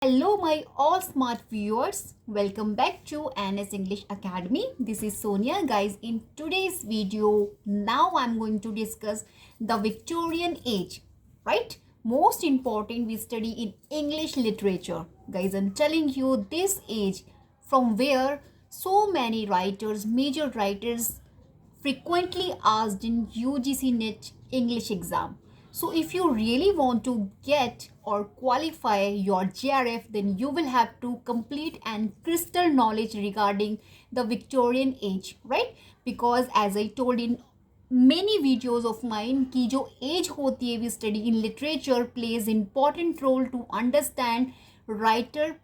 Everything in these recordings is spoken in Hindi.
Hello, my all smart viewers. Welcome back to NS English Academy. This is Sonia, guys. In today's video, now I'm going to discuss the Victorian age, right? Most important, we study in English literature, guys. I'm telling you this age from where so many writers, major writers, frequently asked in UGC NET English exam. So if you really want to get or qualify your JRF, then you will have to complete and crystal knowledge regarding the Victorian age, right? Because as I told in many videos of mine कि जो age होती है we study in literature plays important role to understand writer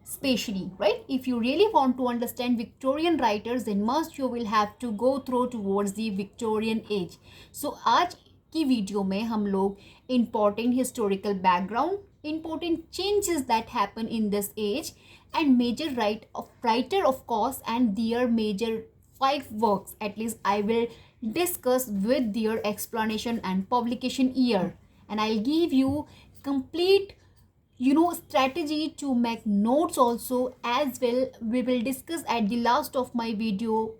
spatially, right? If you really want to understand Victorian writers, then must you will have to go through towards the Victorian age. So आज की वीडियो में हम लोग important historical background, important changes that happen in this age, and major writer of course, and their major 5 works at least I will discuss with their explanation and publication year, and I'll give you complete strategy to make notes also. As well, we will discuss at the last of my video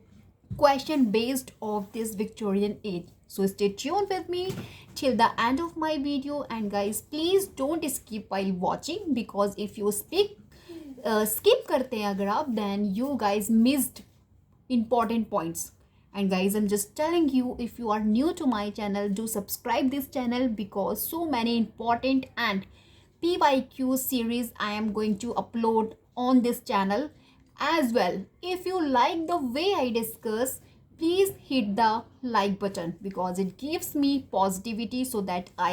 question based of this Victorian age. So stay tuned with me till the end of my video, and guys please don't skip while watching, because if you skip करते हैं अगर आप, then you guys missed important points. And guys, I'm just telling you, if you are new to my channel, do subscribe this channel, because so many important and PYQ series I am going to upload on this channel as well. If you like the way I discuss, please hit the like button, because it gives me positivity so that I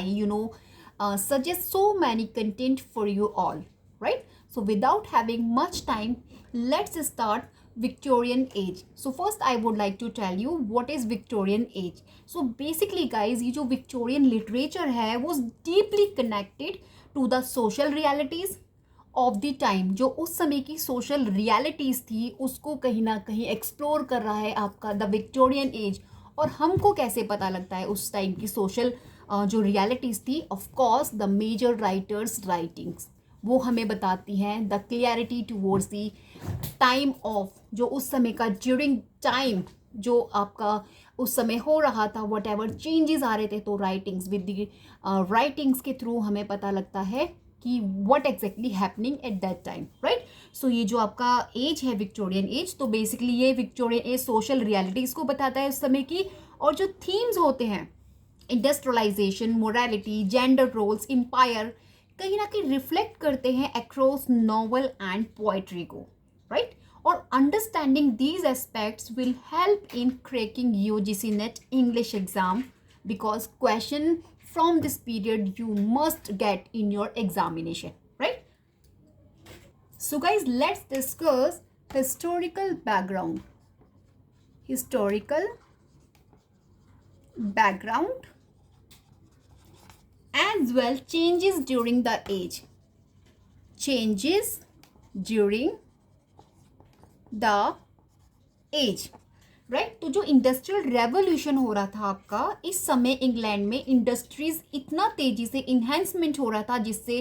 suggest so many content for you all, right? So without having much time, let's start Victorian age. So first I would like to tell you what is Victorian age. So basically guys, ये जो Victorian literature है वो deeply connected to the social realities of the time. जो उस समय की सोशल रियलिटीज़ थी उसको कहीं ना कहीं एक्सप्लोर कर रहा है आपका द विक्टोरियन एज. और हमको कैसे पता लगता है उस टाइम की सोशल जो रियलिटीज़ थी? Of course the major writers writings वो हमें बताती हैं the clarity towards the time of जो उस समय का ड्यूरिंग टाइम जो आपका उस समय हो रहा था, वट एवर चेंजेस आ रहे थे. तो राइटिंग्स विद द राइटिंग्स के थ्रू हमें पता लगता है कि what exactly happening at that time, right? So ये जो आपका एज है विक्टोरियन एज, तो बेसिकली ये विक्टोरियन एज सोशल रियलिटीज़ को बताता है उस समय की. और जो थीम्स होते हैं industrialization, morality, gender roles, empire, कहीं ना कहीं रिफ्लेक्ट करते हैं अक्रॉस नॉवल एंड पोएट्री को, राइट? और understanding these aspects will help in cracking UGC NET English exam, because question from this period you must get in your examination, right? So guys, let's discuss historical background as well. Changes during the age, right? तो जो इंडस्ट्रियल रेवोल्यूशन हो रहा था आपका इस समय इंग्लैंड में, इंडस्ट्रीज इतना तेजी से इन्हेंसमेंट हो रहा था जिससे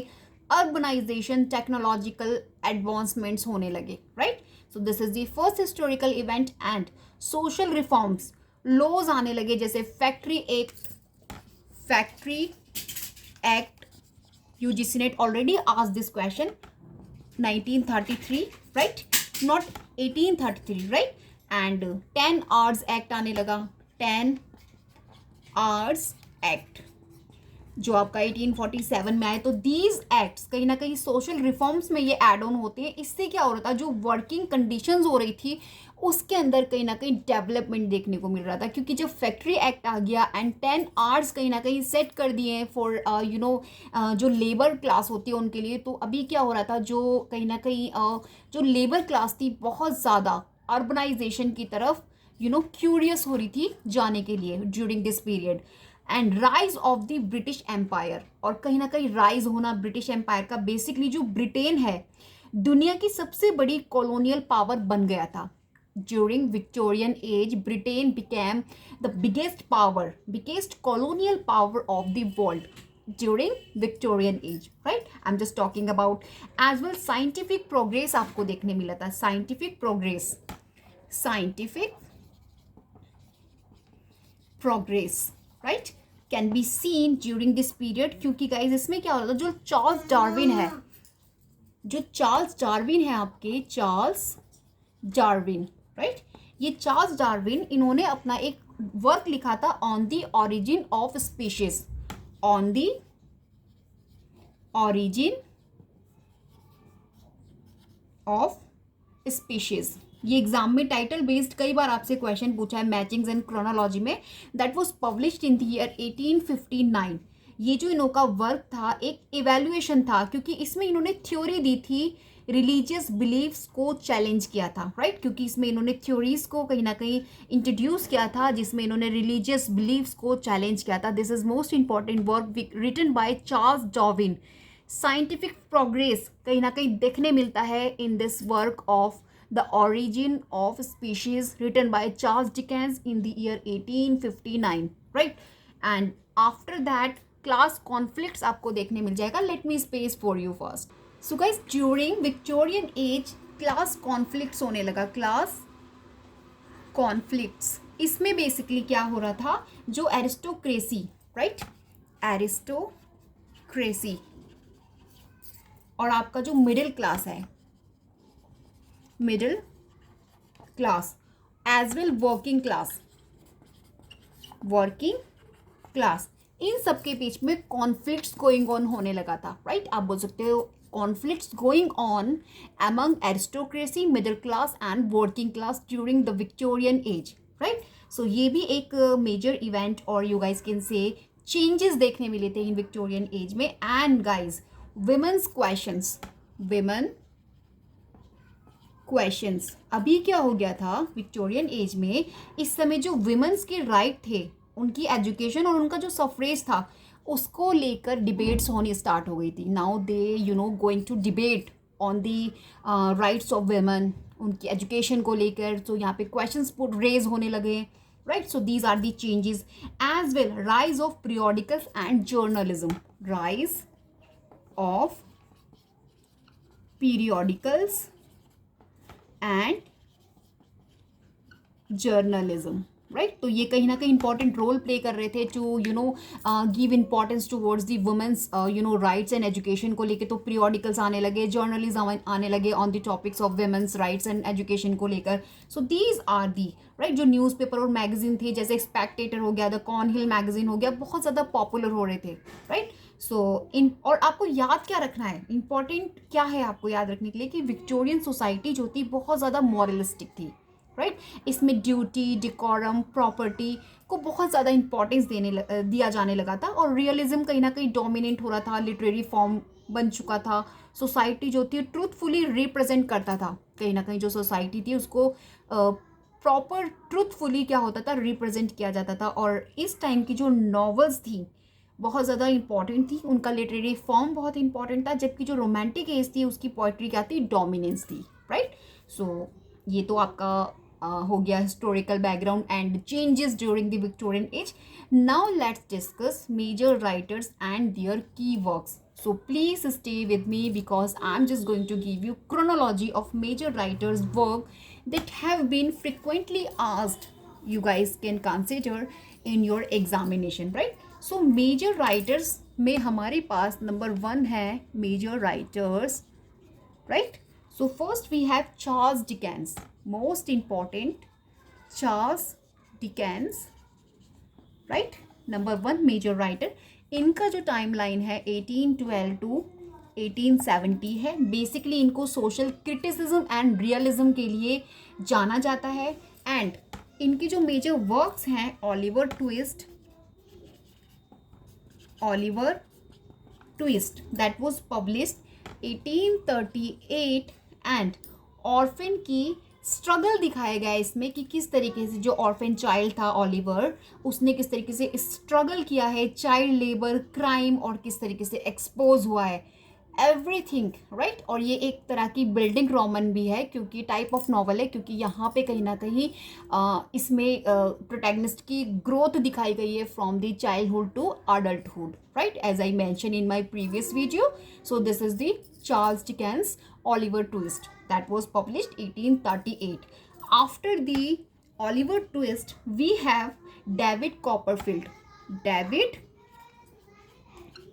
अर्बनाइजेशन, टेक्नोलॉजिकल एडवांसमेंट्स होने लगे, right? So this is the first historical event. And social reforms, laws आने लगे जैसे factory act. UGC NET already asked this question 1933, right? Not 1833, right? And 10 hours act आने लगा. 10 आवर्स एक्ट जो आपका 1847 में आए. तो दीज एक्ट्स कहीं ना कहीं सोशल रिफॉर्म्स में ये एड ऑन होते हैं. इससे क्या हो रहा था, जो वर्किंग कंडीशंस हो रही थी उसके अंदर कहीं ना कहीं डेवलपमेंट देखने को मिल रहा था, क्योंकि जब फैक्ट्री एक्ट आ गया एंड 10 आवर्स कहीं ना कहीं सेट कर दिए फॉर जो लेबर क्लास होती है उनके लिए. तो अभी क्या हो रहा था, जो कहीं ना कहीं जो लेबर क्लास थी बहुत ज़्यादा अर्बनाइजेशन की तरफ क्यूरियस हो रही थी जाने के लिए during this period. And rise of the British empire, और कहीं ना कहीं राइज होना ब्रिटिश एम्पायर का. बेसिकली जो ब्रिटेन है दुनिया की सबसे बड़ी कॉलोनियल पावर बन गया था. During Victorian age Britain became the biggest colonial power of the world. During Victorian age, right. I am just talking about as well scientific progress आपको देखने मिला था. Scientific progress right can be seen during this period. क्योंकि गाइज इसमें क्या हो रहा था, जो चार्ल्स डार्विन है आपके चार्ल्स डार्विन, राइट. ये चार्ल्स डार्विन इन्होंने अपना एक वर्क लिखा था on the origin of species. On the origin of species. ये एग्जाम में टाइटल बेस्ड कई बार आपसे क्वेश्चन पूछा है मैचिंग्स एंड क्रोनोलॉजी में. That was published in the year 1859. ये जो इनका वर्क था एक इवेल्युएशन था, क्योंकि इसमें इन्होंने थ्योरी दी थी, रिलीजियस बिलीव्स को चैलेंज किया था, राइट. क्योंकि इसमें इन्होंने थ्योरीज को कहीं ना कहीं इंट्रोड्यूस किया था, जिसमें इन्होंने रिलीजियस बिलीव्स को चैलेंज किया था. This is most important work written by Charles Darwin. Scientific progress कहीं ना कहीं देखने मिलता है in this work of the origin of species written by Charles Dickens in the year 1859, right. And after that class conflicts आपको देखने मिल जाएगा. Let me space for you first. So guys during Victorian age class conflicts होने लगा. क्लास कॉन्फ्लिक्ट्स इसमें बेसिकली क्या हो रहा था, जो एरिस्टोक्रेसी, राइट, एरिस्टोक्रेसी और आपका जो मिडिल क्लास है, middle class as well working class, इन सब के बीच में कॉन्फ्लिक्ट्स गोइंग ऑन होने लगा था, राइट. आप बोल सकते हो conflicts going on among aristocracy, middle class and working class during the Victorian age, right. So ये भी एक मेजर इवेंट और you guys can say changes देखने मिले थे इन विक्टोरियन एज में. एंड गाइज विमेन्स क्वेश्चंस अभी क्या हो गया था विक्टोरियन एज में, इस समय जो विमेन्स के राइट थे, उनकी एजुकेशन और उनका जो सफरेज था, उसको लेकर डिबेट्स होनी स्टार्ट हो गई थी. Now they going to debate on the rights of women, उनकी एजुकेशन को लेकर. तो यहाँ पे क्वेश्चंस रेज होने लगे, right. So these are the changes. As well rise of periodicals and journalism, rise of periodicals and journalism, right. तो ये कहीं ना कहीं इंपॉर्टेंट रोल प्ले कर रहे थे to give importance towards the women's rights and education को लेके. तो पीरियोडिकल्स आने लगे, जर्नलिज्म आने लगे on the topics of women's rights and education को लेकर. So these are the right जो न्यूज़पेपर और मैगजीन थे, जैसे स्पेक्टेटर हो गया, द कॉर्नहिल मैगजीन हो गया, बहुत ज़्यादा पॉपुलर हो रहे थे, राइट. सो इन और आपको याद क्या रखना है, इंपॉर्टेंट क्या है आपको याद रखने के लिए, कि विक्टोरियन सोसाइटी जो थी बहुत ज़्यादा मॉरलिस्टिक थी, राइट. इसमें ड्यूटी, डिकोरम, प्रॉपर्टी को बहुत ज़्यादा इंपॉर्टेंस दिया जाने लगा था. और रियलिज्म कहीं ना कहीं डोमिनेट हो रहा था, लिटरेरी फॉर्म बन चुका था. सोसाइटी जो थी ट्रूथफुली रिप्रेजेंट करता था, कहीं ना कहीं जो सोसाइटी थी उसको प्रॉपर ट्रूथफुली क्या होता था, रिप्रेजेंट किया जाता था. और इस टाइम की जो नॉवेल्स थी बहुत ज़्यादा इंपॉर्टेंट थी, उनका लिटरेरी फॉर्म बहुत इंपॉर्टेंट था. जबकि जो रोमांटिक एज थी उसकी पोइट्री क्या थी, डोमिनेंस थी, राइट. सो ये तो आपका हो गया historical background and changes during the Victorian age. Now let's discuss major writers and their key works. So please stay with me because I'm just going to give you chronology of major writers' work that have been frequently asked. You guys can consider in your examination, right? So major writers में हमारे पास number 1 है major writers, right? So first we have Charles Dickens, most important, Charles Dickens, right? Number 1 major writer. इनका जो टाइमलाइन है 1812 टू 1870 है. बेसिकली इनको सोशल क्रिटिसिज्म एंड रियलिज्म के लिए जाना जाता है. एंड इनकी जो मेजर वर्क्स हैं, Oliver twist that was published 1838. And orphan की स्ट्रगल दिखाया गया है इसमें कि किस तरीके से जो ऑर्फन चाइल्ड था ओलिवर, उसने किस तरीके से स्ट्रगल किया है, चाइल्ड लेबर, क्राइम, और किस तरीके से एक्सपोज हुआ है. Everything, right. और ये एक तरह की बिल्डिंग रोमन भी है, क्योंकि टाइप ऑफ नॉवल है, क्योंकि यहाँ पे कहीं ना कहीं इसमें प्रोटैगनिस्ट की ग्रोथ दिखाई गई है from the childhood to adulthood, right, as I mention in my previous video. So this is the Charles Dickens Oliver Twist that was published 1838. After the Oliver Twist, we have David Copperfield. David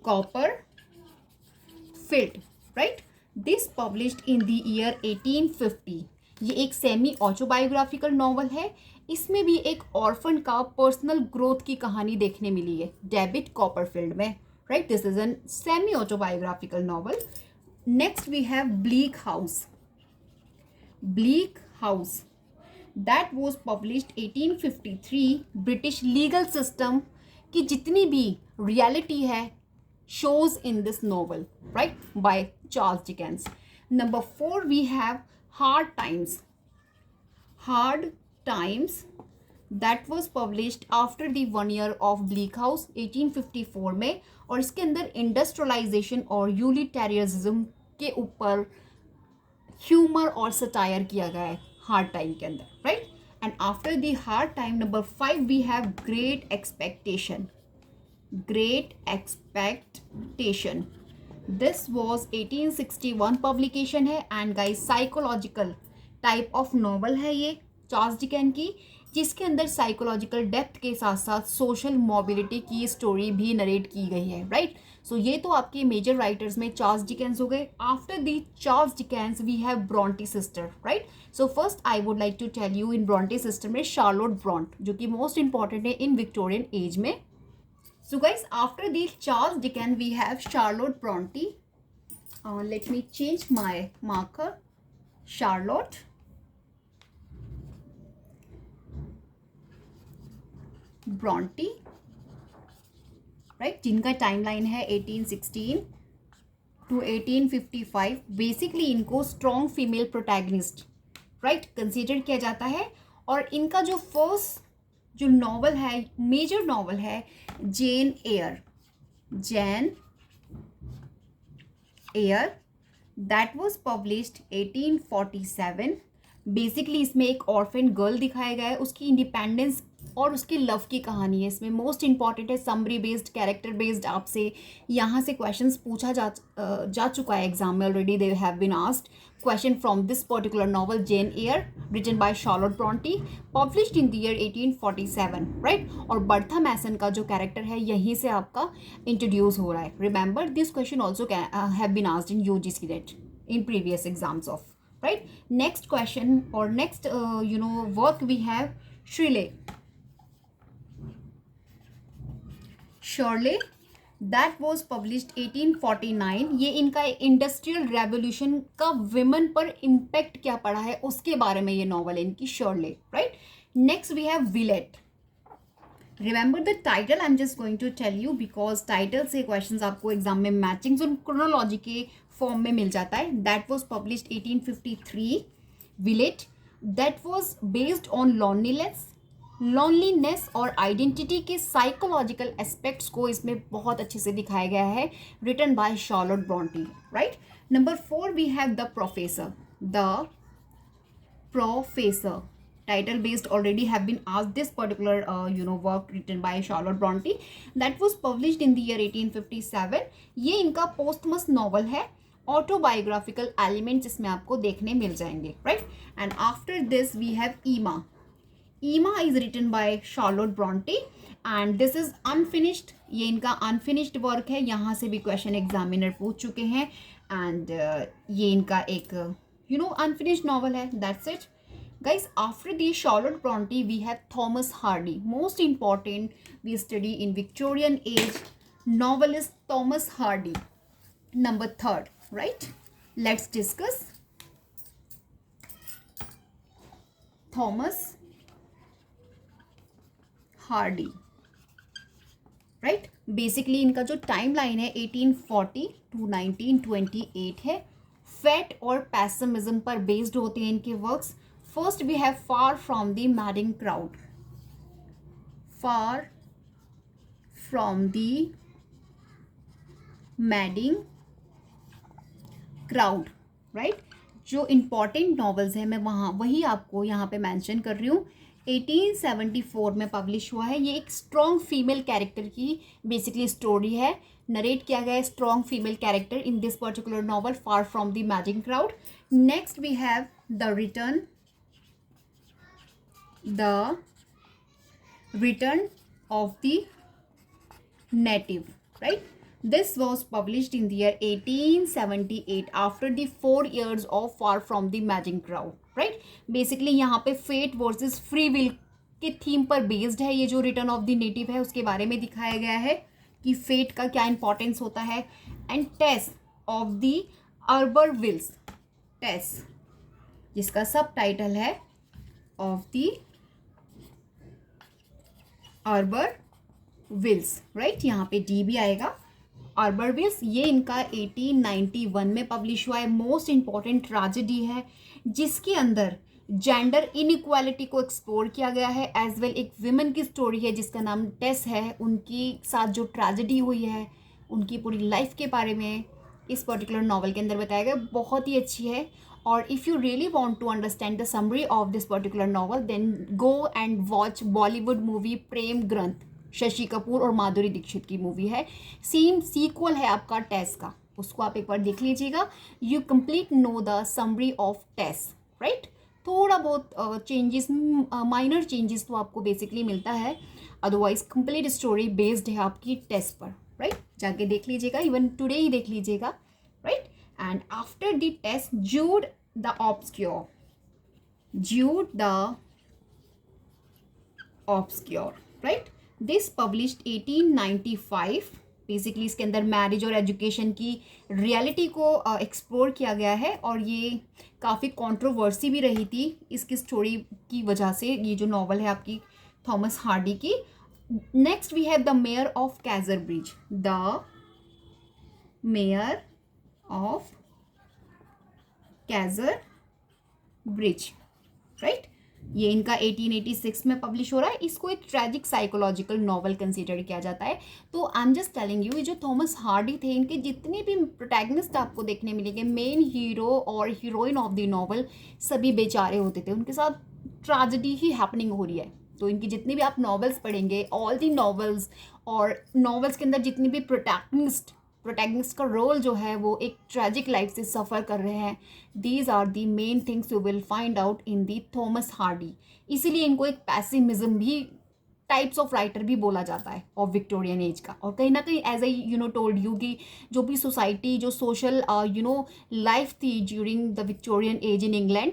Copperfield, right? This published in the year 1850. ये एक सेमी ऑटोबायोग्राफिकल नॉवल है. इसमें भी एक ऑर्फन का पर्सनल ग्रोथ की कहानी देखने मिली है डेविड कॉपरफील्ड में, right. This is an semi autobiographical novel. Next we have Bleak House. Bleak House that was published 1853. British legal system की जितनी भी रियलिटी है shows in this novel, right, by Charles Dickens. Number 4 we have Hard Times. Hard Times that was published after the 1 year of Bleak House 1854 में, और इसके अंदर इंडस्ट्रियलाइजेशन और यूलिटेरियनिज्म के ऊपर ह्यूमर और सटायर किया गया है हार्ड टाइम के अंदर, right. And after the hard time number 5 we have great expectation. Great Expectation. This was 1861 publication है and guys psychological type of novel है ये चार्ल्स डिकेन की, जिसके अंदर साइकोलॉजिकल डेप्थ के साथ साथ सोशल मोबिलिटी की स्टोरी भी नरेट की गई है, राइट. सो ये तो आपके मेजर राइटर्स में चार्ल्स डिकेंस हो गए. After the Charles Dickens we have Bronte sister, right. So first I would like to tell you in Bronte sister में शार्लोट ब्रॉन्ट, जो कि मोस्ट इंपॉर्टेंट है इन विक्टोरियन एज में. So guys, after the Charles Dickens, we have Charlotte Bronte. Let me change my marker. Charlotte Bronte, right? जिनका टाइमलाइन है 1816 to 1855. बेसिकली इनको strong female protagonist, right, consider किया जाता है. और इनका जो फर्स्ट जो नॉवल है, मेजर नॉवल है, Jane Eyre. Jane Eyre that was published 1847. Basically इसमें एक ऑर्फन गर्ल दिखाया गया है, उसकी इंडिपेंडेंस और उसके लव की कहानी है. इसमें मोस्ट इंपॉर्टेंट है समरी बेस्ड, कैरेक्टर बेस्ड. आपसे यहाँ से क्वेश्चंस पूछा जा चुका है एग्जाम में already. They have been asked question from this particular novel Jane Eyre written by Charlotte Bronte, published in the year 1847, right. और बर्था मैसन का जो कैरेक्टर है यहीं से आपका इंट्रोड्यूस हो रहा है. Remember this question also have been asked in UGC NET in previous exams of, right. Next question और next work we have Shirley. Shirley that was published 1849. ये इनका इंडस्ट्रियल रेवोल्यूशन का विमेन पर इम्पैक्ट क्या पड़ा है उसके बारे में ये नॉवल है इनकी, Shirley, right. Next we have Villette. Remember the title, I am just going to tell you because title से क्वेश्चंस आपको एग्जाम में मैचिंग और क्रोनोलॉजी के फॉर्म में मिल जाता है. That was published 1853. Villette that was based on loneliness और आइडेंटिटी के साइकोलॉजिकल एस्पेक्ट्स को इसमें बहुत अच्छे से दिखाया गया है, written by Charlotte Bronte, right. Number 4 we have the professor. The professor title based already have been asked. This particular work written by Charlotte Bronte that was published in the year 1857. ये इनका पोस्टमस नॉवल है. ऑटोबायोग्राफिकल एलिमेंट्स इसमें आपको देखने मिल जाएंगे, right. And after this we have Emma. Emma is written by Charlotte Bronte and this is unfinished. ये इनका अनफिनिश्ड वर्क है, यहाँ से भी क्वेश्चन एग्जामिनर पूछ चुके हैं. एंड ये इनका एक अनफिनिश्ड नॉवल है. That's it guys. After the Charlotte Bronte we have Thomas Hardy. Most important, we study in Victorian age novelist Thomas Hardy. Number 3rd, right? Let's discuss Thomas Hardy, right. Basically इनका जो टाइमलाइन है 1840 to 1928 है. फैट और पैसिमिज्म पर बेस्ड होते हैं इनके works. First we have Far from the Madding Crowd. Far from the Madding crowd, right. जो इम्पॉर्टेंट नॉवेल्स हैं मैं वही आपको यहाँ पे मेंशन कर रही हूँ। 1874 में पब्लिश हुआ है। ये एक स्ट्रॉन्ग फीमेल कैरेक्टर की बेसिकली स्टोरी है। नरेट किया गया है strong female character in this particular novel, far from the magic crowd. Next we have the return of the native, right? This was published in the year 1878 after the 4 years of Far from the Magic Crowd, right? Basically यहाँ पे फेट वर्सेस फ्री विल के थीम पर बेस्ड है। ये जो रिटर्न ऑफ द नेटिव है उसके बारे में दिखाया गया है कि फेट का क्या इंपॉर्टेंस होता है। And Tess of the d'Urbervilles, Tess जिसका सब टाइटल है of the d'Urbervilles, right. यहाँ पे डी भी आएगा। अर्बर विल्स ये इनका 1891 में पब्लिश हुआ है। मोस्ट इंपॉर्टेंट ट्रेजेडी है जिसके अंदर जेंडर इनइक्वालिटी को एक्सप्लोर किया गया है। एज वेल एक विमेन की स्टोरी है जिसका नाम टेस है। उनकी साथ जो ट्रेजेडी हुई है उनकी पूरी लाइफ के बारे में इस पर्टिकुलर नॉवल के अंदर बताया गया। बहुत ही अच्छी है। और if you really want to understand the summary of this particular novel then go and watch Bollywood movie Prem Granth, Shashi Kapoor और माधुरी दीक्षित की मूवी है। सेम सीक्वल है आपका टेस का, उसको आप एक बार देख लीजिएगा। You complete know the summary of Tess, right. थोड़ा बहुत चेंजेस, माइनर चेंजेस तो आपको बेसिकली मिलता है, अदरवाइज कंप्लीट स्टोरी बेस्ड है आपकी टेस पर, राइट। जाके देख लीजिएगा, इवन टुडे ही देख लीजिएगा, right. And after the Tess Jude the Obscure, right. This published 1895। Basically इसके अंदर मैरिज और एजुकेशन की रियलिटी को एक्सप्लोर किया गया है और ये काफ़ी कंट्रोवर्सी भी रही थी इसकी स्टोरी की वजह से। ये जो नॉवल है आपकी थॉमस हार्डी की। Next we have the mayor of Casterbridge, the mayor of Casterbridge, right. ये इनका 1886 में पब्लिश हो रहा है। इसको एक ट्रैजिक साइकोलॉजिकल नॉवल कंसीडर किया जाता है। तो आई एम जस्ट टेलिंग यू, ये जो थॉमस हार्डी थे इनके जितने भी प्रोटैगनिस्ट आपको देखने मिलेंगे, मेन हीरो और हीरोइन ऑफ द नॉवल सभी बेचारे होते थे, उनके साथ ट्रेजेडी ही हैपनिंग हो रही है। तो इनकी जितनी भी आप नॉवेल्स पढ़ेंगे, ऑल दी नॉवेल्स और नॉवेल्स के अंदर जितनी भी प्रोटैगनिस्ट का रोल जो है वो एक ट्रैजिक लाइफ से सफ़र कर रहे हैं। These are the main things you will find out in the Thomas Hardy. इसीलिए इनको एक पैसिमिज्म भी टाइप्स ऑफ राइटर भी बोला जाता है ऑफ विक्टोरियन एज का। और कहीं ना कहीं एज आई टोल्ड यू कि जो भी सोसाइटी, जो सोशल लाइफ थी during the Victorian age in England,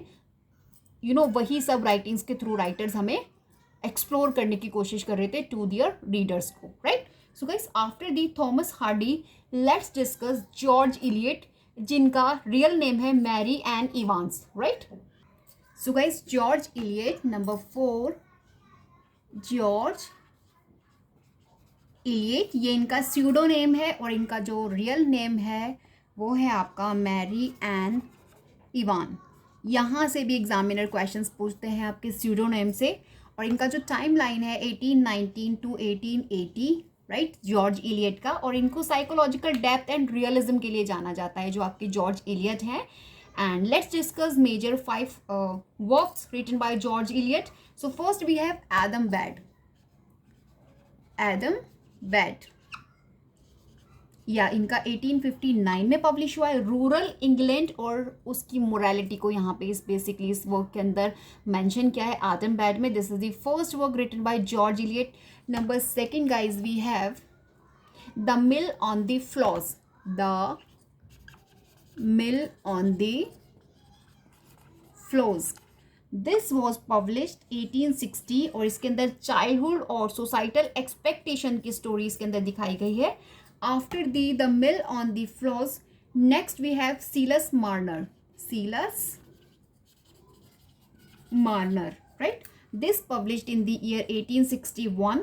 वही सब राइटिंग्स के थ्रू राइटर्स हमें एक्सप्लोर करने की कोशिश कर रहे थे टू दियर रीडर्स को, right. So guys, after the Thomas Hardy let's discuss George Eliot, जिनका रियल नेम है Mary Ann Evans, right. So guys, George Eliot number 4, George Eliot ये इनका स्यूडो नेम है और इनका जो रियल नेम है वो है आपका मैरी एन इवान। यहाँ से भी एग्जामिनर क्वेश्चंस पूछते हैं आपके स्यूडो नेम से। और इनका जो टाइम लाइन है 1819 टू 1880, राइट, जॉर्ज इलियट का। और इनको साइकोलॉजिकल डेप्थ एंड रियलिज्म के लिए जाना जाता है जो आपके जॉर्ज इलियट हैं। And let's discuss major 5 works written by George Eliot. So first we have Adam Bede, या इनका 1859 में पब्लिश हुआ है। रूरल इंग्लैंड और उसकी मोरालिटी को यहाँ पे बेसिकली इस वर्क के अंदर मेंशन किया है एडम बेड में। This is the first work written by George Eliot. Number 2 guys we have the mill on the floss, the mill on the floss. This was published 1860 और इसके अंदर चाइल्डहुड और सोसाइटल एक्सपेक्टेशन की स्टोरी इसके अंदर दिखाई गई है। After the mill on the floors, next we have Silas Marner, right? This published in the year 1861.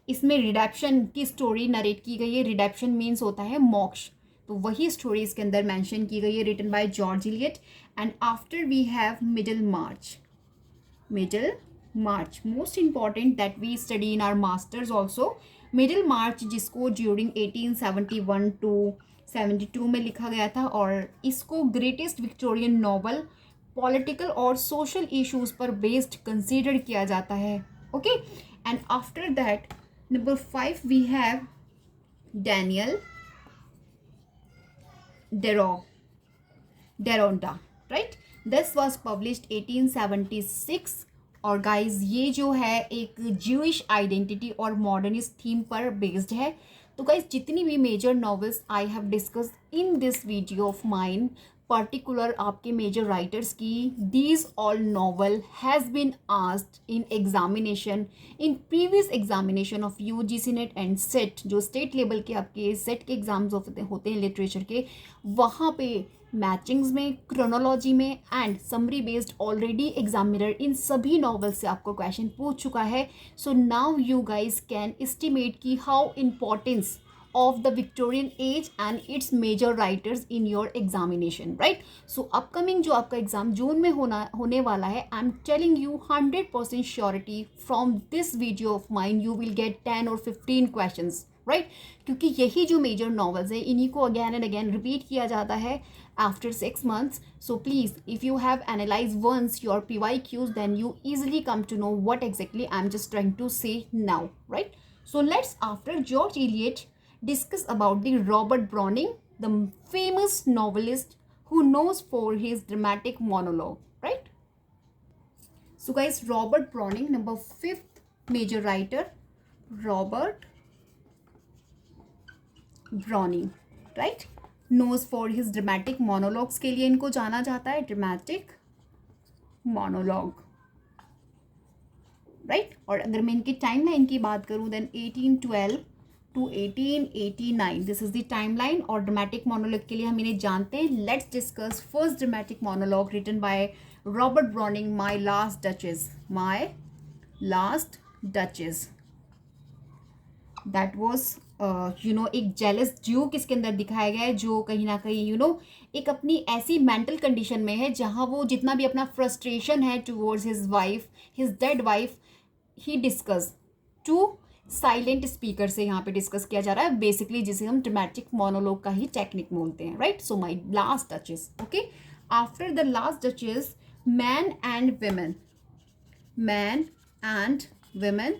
इसमें रिडेप्शन की स्टोरी नरेट की गई है। रिडेप्शन मीन्स होता है मोक्ष, तो वही स्टोरी इसके अंदर मेंशन की गई है, written by George Eliot. And after we have Middlemarch, most important that we study in our masters also. Middlemarch जिसको ड्यूरिंग 1871 टू 72 में लिखा गया था और इसको ग्रेटेस्ट विक्टोरियन नॉवल पॉलिटिकल और सोशल इश्यूज पर बेस्ड कंसीडर किया जाता है. Okay, and after that number 5 we have Daniel Deronda, right. This was published 1876. और गाइज ये जो है एक ज्यूइश आइडेंटिटी और मॉडर्निस्ट थीम पर बेस्ड है. तो गाइज जितनी भी major novels I have discuss in this video of mine, particular आपके मेजर राइटर्स की, these all novel has been asked in examination, in previous examination of UGC net and set, जो स्टेट लेवल के आपके सेट के एग्जाम्स होते हैं लिटरेचर के, वहाँ पे मैचिंग्स में, क्रोनोलॉजी में and summary based already examiner इन सभी नॉवल से आपको क्वेश्चन पूछ चुका है. So now you guys can estimate की how importance of the Victorian age and its major writers in your examination, right? So upcoming जो आपका एग्जाम जून में होने वाला है, I am telling you 100% surety from this video of mine you will get 10 और 15 क्वेश्चंस, राइट? क्योंकि यही जो मेजर नॉवेल्स है इन्हीं को अगैन एंड अगैन रिपीट किया जाता है after 6 months. So please, if you have analyzed once your PYQs, then you easily come to know what exactly I'm just trying to say now, right? So let's, after George Eliot, discuss about the Robert Browning, the famous novelist who knows for his dramatic monologue, right? So guys, Robert Browning, number 5th major writer, Robert Browning, right? Knows for his dramatic monologues के लिए इनको जाना जाता है, dramatic monologue, right? और अगर मैं इनकी टाइमलाइन की बात करूँ, then 1812 to 1889, this is the timeline. और ड्रामेटिक मोनोलॉग के लिए हम इन्हें जानते हैं. Let's discuss first dramatic monologue written by Robert Browning, my last duchess. My last duchess, that was एक जेलस ड्यूक इसके अंदर दिखाया गया है, जो कहीं ना कहीं एक अपनी ऐसी मेंटल कंडीशन में है जहाँ वो जितना भी अपना फ्रस्ट्रेशन है towards his wife, his dead wife, he discuss to silent speaker से यहाँ पे डिस्कस किया जा रहा है बेसिकली, जिसे हम ड्रामेटिक मोनोलॉग का ही टेक्निक बोलते हैं, right? So my last duchess. Okay, after the last duchess, man and women,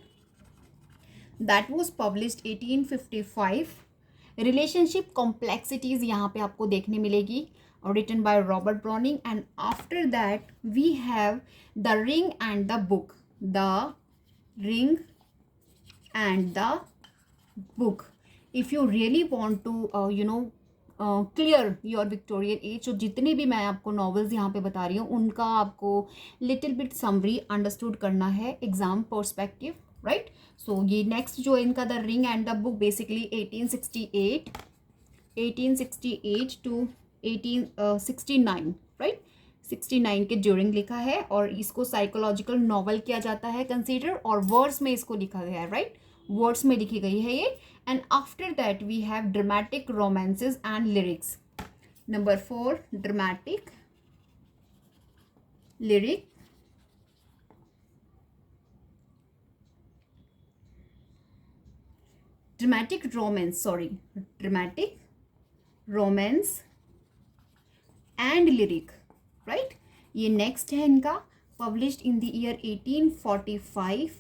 that was published 1855. Relationship complexities यहाँ पे आपको देखने मिलेगी, written by Robert Browning. And after that we have The Ring and the Book. The Ring and the Book. If you really want to clear your Victorian age, तो जितने भी मैं आपको नॉवेल्स यहाँ पे बता रही हूँ उनका आपको लिटिल बिट समरी अंडरस्टूड करना है एग्जाम पर्सपेक्टिव, राइट? सो ये नेक्स्ट जो इनका the ring and the book basically 1868 to 1869, right? 69 के ड्यूरिंग लिखा है और इसको साइकोलॉजिकल नॉवल किया जाता है कंसीडर, और वर्ड्स में इसको लिखा गया है, राइट? वर्ड्स में लिखी गई है ये. And after that we have dramatic romances and lyrics. Number 4, dramatic lyric, dramatic romance and lyric, right? ये नेक्स्ट है इनका, published in the year 1845.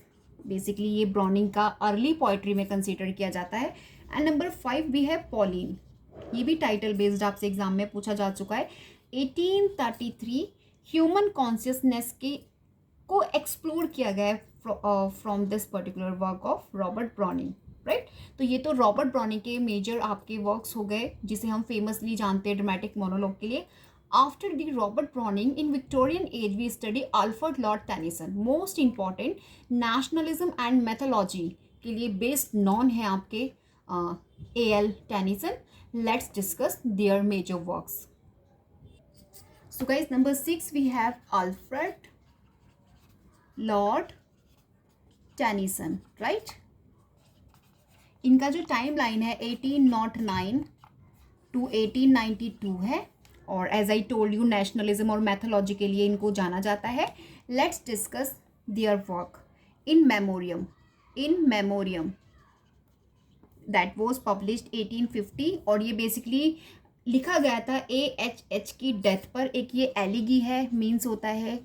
Basically ये ब्राउनिंग का अर्ली पोइट्री में कंसीडर किया जाता है. एंड नंबर 5 भी है पॉलिन. ये भी टाइटल बेस्ड आपसे एग्जाम में पूछा जा चुका है. 1833 ह्यूमन कॉन्शियसनेस के को एक्सप्लोर किया गया है from this particular work of Robert Browning, right? तो ये तो रॉबर्ट ब्राउनिंग के मेजर आपके वर्क्स हो गए जिसे हम फेमसली जानते हैं ड्रामेटिक मोनोलॉग के लिए. After the Robert Browning, in Victorian age, we study Alfred Lord Tennyson. Most important, nationalism and mythology के लिए based known है आपके A.L. Tennyson. Let's discuss their major works. So guys, number 6 we have Alfred Lord Tennyson, right? इनका जो टाइम लाइन है 1809 to 1892 है, और as I told you nationalism और मैथोलॉजी के लिए इनको जाना जाता है. Let's discuss their work. In memoriam that was published 1850 और ये बेसिकली लिखा गया था AHH की डेथ पर। एक ये एलिगी है, मीन्स होता है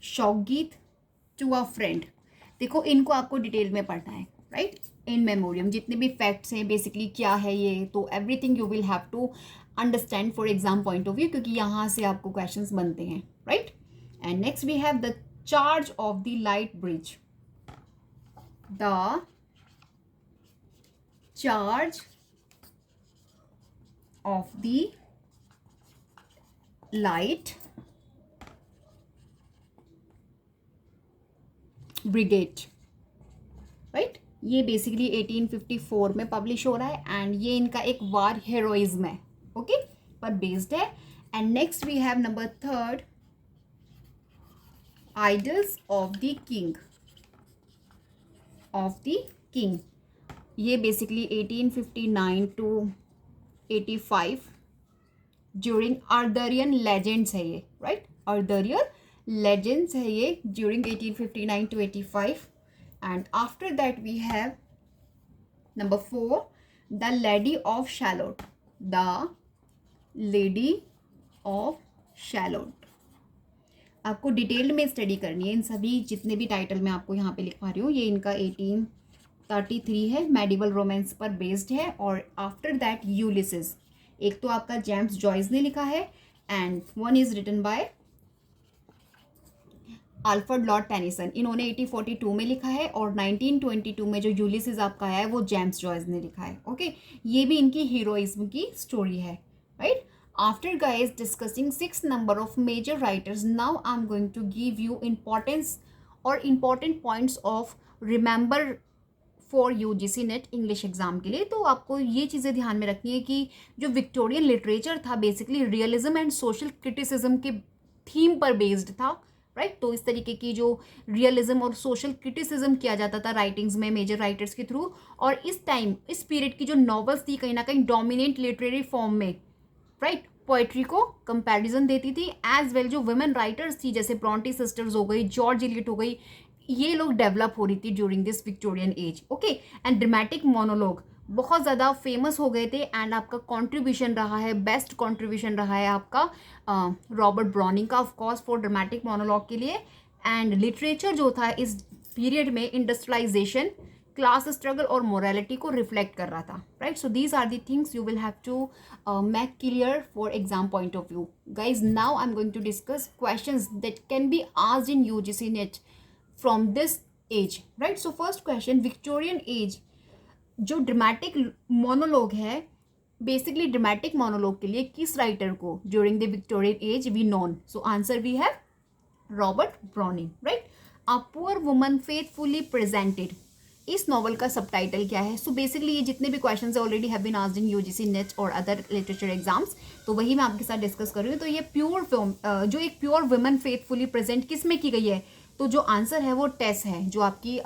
शोक गीत टू अ फ्रेंड। देखो इनको आपको डिटेल में पढ़ना है, राइट, इन मेमोरियम जितने भी फैक्ट्स हैं बेसिकली क्या है ये, तो everything you will have to understand for exam point of view, क्योंकि यहाँ से आपको क्वेश्चंस बनते हैं, right. And next we have the charge of the light bridge. The charge of the light brigade, right. ये बेसिकली 1854 में पब्लिश हो रहा है एंड ये इनका एक वार हेरोइज्म है, ओके, पर बेस्ड है। And next we have number 3 idylls of the king, ये basically 1859 to 85 during Arthurian legends है ये, राइट, अर्दरियन legends है ये during 1859 to 85. And after that we have number 4 the Lady of Shalott, the Lady of Shalott। आपको डिटेल में स्टडी करनी है इन सभी जितने भी टाइटल मैं आपको यहाँ पे लिखवा रही हूँ। ये इनका 1833 है, मेडिवल रोमांस पर बेस्ड है। और आफ्टर दैट यूलिसिस, एक तो आपका जेम्स जॉयस ने लिखा है and one is written by Alfred Lord Tennyson, इन्होंने 1842 में लिखा है। और 1922 में जो यूलिसिस आपका आया है वो जेम्स जॉयस ने लिखा है, ओके। ये भी इनकी हीरोइज्म की स्टोरी है, right. After guys discussing 6 number of major writers, now I am going to give you importance और important points of remember for UGC NET English exam के लिए। तो आपको ये चीज़ें ध्यान में रखनी है कि जो विक्टोरियन लिटरेचर था basically realism and social criticism के थीम पर बेस्ड था, राइट। तो इस तरीके की जो रियलिज्म और सोशल क्रिटिसिज्म किया जाता था राइटिंग्स में मेजर राइटर्स के थ्रू। और इस टाइम इस पीरियड की जो नॉवेल्स थी कहीं ना कहीं डोमिनेंट लिटरेरी फॉर्म में, राइट, पोएट्री को कंपैरिजन देती थी। एज वेल जो वुमेन राइटर्स थी जैसे ब्रॉन्टी सिस्टर्स हो गई, जॉर्ज इलियट हो गई, ये लोग डेवलप हो रही थी during this Victorian age, okay. And dramatic monologue बहुत ज़्यादा फेमस हो गए थे एंड आपका कंट्रीब्यूशन रहा है, बेस्ट कंट्रीब्यूशन रहा है आपका रॉबर्ट ब्राउनिंग का, of course, for dramatic monologue के लिए। एंड लिटरेचर जो था इस पीरियड में इंडस्ट्रियलाइजेशन, क्लास स्ट्रगल और मोरालिटी को रिफ्लेक्ट कर रहा था, right. So these are the things you will have to make clear for exam point of view. Guys now I am going to discuss questions that can be asked in UGC NET from this age, right. So first question, Victorian age जो ड्रामेटिक मोनोलॉग है, बेसिकली ड्रामेटिक मोनोलॉग के लिए किस राइटर को during the Victorian age we known? So answer we have Robert Browning, right. A poor woman faithfully presented, इस नॉवल का सबटाइटल क्या है? सो बेसिकली ये जितने भी questions already have been asked in UGC NET और अदर लिटरेचर एग्जाम्स, तो वही मैं आपके साथ डिस्कस कर रही हूँ। तो ये प्योर फिल्म जो एक प्योर वुमन फेथफुली प्रेजेंट किस में की गई है? तो जो आंसर है वो टेस है, जो आपकी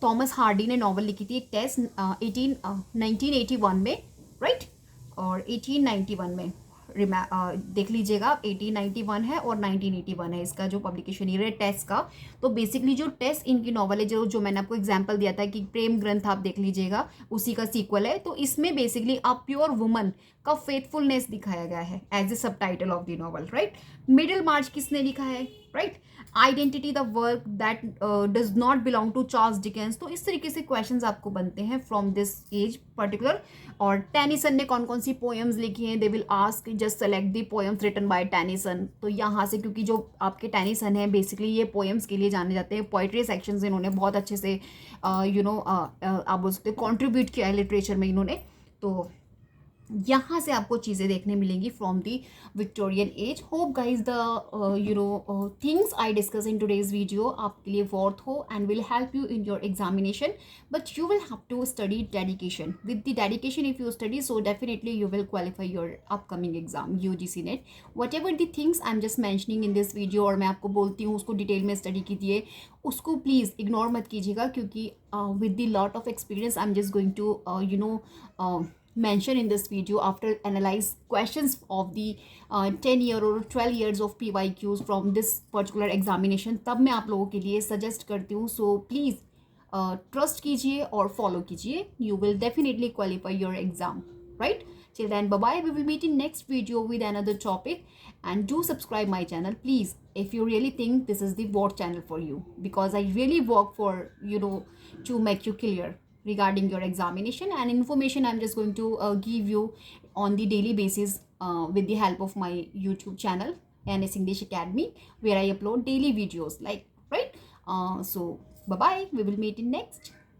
थॉमस हार्डी ने नॉवल लिखी थी एक टेस 1981 में, राइट। और 1891 में देख लीजिएगा, 1891 है और 1981 है इसका जो पब्लिकेशन ईयर है टेस का। तो बेसिकली जो टेस इनकी नॉवल है, जो मैंने आपको एग्जांपल दिया था कि प्रेम ग्रंथ आप देख लीजिएगा, उसी का सीक्वल है। तो इसमें बेसिकली अ प्योर वुमन का फेथफुलनेस दिखाया गया है as a subtitle of the novel, right. Middlemarch किसने लिखा है, right. Identity the work that does not belong to Charles Dickens. तो इस तरीके से क्वेश्चंस आपको बनते हैं फ्रॉम दिस एज पर्टिकुलर। और टेनिसन ने कौन कौन सी पोएम्स लिखी हैं, they will ask just select the poems written by Tennyson. तो यहाँ से, क्योंकि जो आपके टेनिसन है बेसिकली ये पोएम्स के लिए जाने जाते हैं, पोइट्री सेक्शन से इन्होंने बहुत अच्छे से आप बोल सकते कॉन्ट्रीब्यूट किया है लिटरेचर में इन्होंने। तो यहाँ से आपको चीज़ें देखने मिलेंगी from the Victorian age. Hope guys the things I discuss in today's video आपके लिए वर्थ हो and will help you in your examination, but you will have to study dedication. With the dedication if you study, so definitely you will qualify your upcoming exam UGC NET. Whatever the things I am just mentioning in this video, और मैं आपको बोलती हूँ उसको डिटेल में स्टडी कीजिए, उसको प्लीज़ इग्नोर मत कीजिएगा, क्योंकि with the lot of experience I am just going to mention in this video after analyze questions of the 10 year or 12 years of PYQs from this particular examination, तब मैं आप लोगों के लिए सजेस्ट करती हूँ। सो प्लीज़ ट्रस्ट कीजिए और फॉलो कीजिए. You will definitely qualify your exam, right? Till then, bye bye. We will meet in next video with another topic. And do subscribe my channel, please, if you really think this is the what channel for you, because I really work for, to make you clear regarding your examination and information. I'm just going to give you on the daily basis with the help of my YouTube channel, NS English Academy, where I upload daily videos, like, right? So bye bye. We will meet in next.